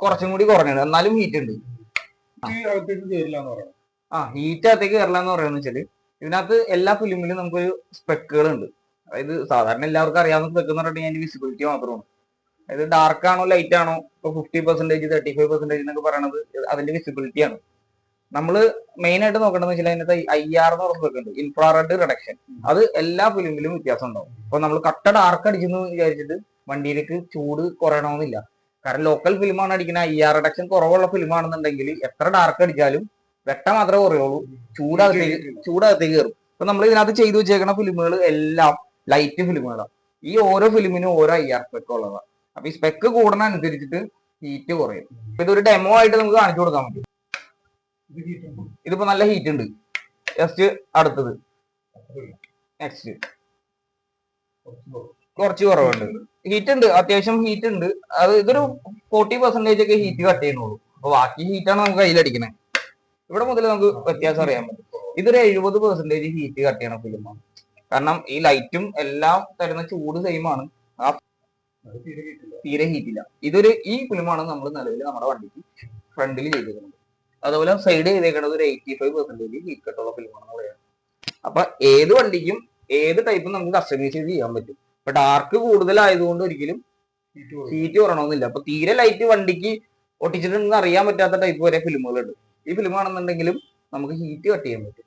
കുറച്ചും കൂടി കുറഞ്ഞത്, എന്നാലും ഹീറ്റ് ഉണ്ട്. ഹീറ്റ് അകത്തേക്ക് കയറില്ല എന്ന് പറയുന്നത് വെച്ചാല് ഇതിനകത്ത് എല്ലാ ഫിലിമിലും നമുക്കൊരു സ്പെക്കുകൾ ഉണ്ട്. അതായത് സാധാരണ എല്ലാവർക്കും അറിയാവുന്ന സ്പെക്ക് എന്ന് പറഞ്ഞിട്ടുണ്ടെങ്കിൽ അതിന്റെ വിസിബിലിറ്റി മാത്രമാണ്. അതായത് ഡാർക്ക് ആണോ ലൈറ്റ് ആണോ, ഇപ്പൊ 50%, 35% എന്നൊക്കെ പറയണത് അതിന്റെ വിസിബിലിറ്റി ആണ്. നമ്മൾ മെയിൻ ആയിട്ട് നോക്കേണ്ടതെന്ന് വെച്ചാൽ അതിനകത്ത് IR എന്ന് പറഞ്ഞ സ്പെക്ക് ഉണ്ട്, ഇൻഫ്രാറെഡ് റിഡക്ഷൻ. അത് എല്ലാ ഫിലിമിലും വ്യത്യാസം ഉണ്ടാവും. അപ്പൊ നമ്മൾ കട്ട ഡാർക്ക് അടിച്ചെന്ന് വിചാരിച്ചിട്ട് വണ്ടിയിലേക്ക് ചൂട് കുറയണമെന്നില്ല. കാരണം ലോക്കൽ ഫിലിമാണ് അടിക്കുന്ന IR റിഡക്ഷൻ കുറവുള്ള ഫിലിമാണെന്നുണ്ടെങ്കിൽ എത്ര ഡാർക്ക് അടിച്ചാലും വെട്ട മാത്രമേ കുറയുള്ളൂ, ചൂടകത്തേക്ക് കയറും. അപ്പൊ നമ്മൾ ഇതിനകത്ത് ചെയ്തു വെച്ചേക്കുന്ന ഫിലിമുകൾ എല്ലാം ലൈറ്റ് ഫിലിമുകളാണ്. ഈ ഓരോ ഫിലിമിനും ഓരോ IR സ്പെക്ക് ഉള്ളതാണ്. അപ്പൊ ഈ സ്പെക്ക് കൂടുന്ന അനുസരിച്ചിട്ട് ഹീറ്റ് കുറയും. ഇതൊരു ഡെമോ ആയിട്ട് നമുക്ക് കാണിച്ചു കൊടുക്കാൻ പറ്റും. ഇതിപ്പോ നല്ല ഹീറ്റ് ഉണ്ട്. ജസ്റ്റ് അടുത്തത് നെക്സ്റ്റ് കുറച്ച് കുറവുണ്ട്. ഹീറ്റ് ഉണ്ട്, അത്യാവശ്യം ഹീറ്റ് ഉണ്ട്. അത് ഇതൊരു 40% ഒക്കെ ഹീറ്റ് കട്ട് ചെയ്യണുള്ളൂ. അപ്പൊ ബാക്കി ഹീറ്റാണ് നമുക്ക് കയ്യിലടിക്കുന്നത്. ഇവിടെ മുതൽ നമുക്ക് വ്യത്യാസം അറിയാൻ പറ്റും. ഇതൊരു 70% ഹീറ്റ് കട്ട് ചെയ്യണ ഫിലിമാണ്. കാരണം ഈ ലൈറ്റും എല്ലാം തരുന്ന ചൂട് സെയിം ആണ്. ആ തീരെ ഹീറ്റില്ല. ഈ ഫിലിമാണ് നമ്മൾ നിലവിൽ നമ്മുടെ വണ്ടിക്ക് ഫ്രണ്ടിൽ ചെയ്തിരിക്കുന്നത്. അതുപോലെ സൈഡ് ചെയ്തേക്കുന്നത് ഒരു 85% ഹീറ്റ് കട്ടുള്ള ഫിലിമാണെന്ന് പറയാം. അപ്പൊ ഏത് വണ്ടിക്കും ഏത് ടൈപ്പും നമുക്ക് കസ്റ്റമൈസ് ചെയ്ത് ചെയ്യാൻ പറ്റും. ഇപ്പൊ ഡാർക്ക് കൂടുതലായതുകൊണ്ട് ഒരിക്കലും ഹീറ്റ് കുറയണമെന്നില്ല. അപ്പൊ തീരെ ലൈറ്റ് വണ്ടിക്ക് ഒട്ടിച്ചിട്ടുണ്ടെന്ന് അറിയാൻ പറ്റാത്ത ടൈപ്പ് വരെ ഫിലിമുകളുണ്ട്. ഈ ഫിലിമാണെന്നുണ്ടെങ്കിലും നമുക്ക് ഹീറ്റ് കട്ട് ചെയ്യാൻ പറ്റും.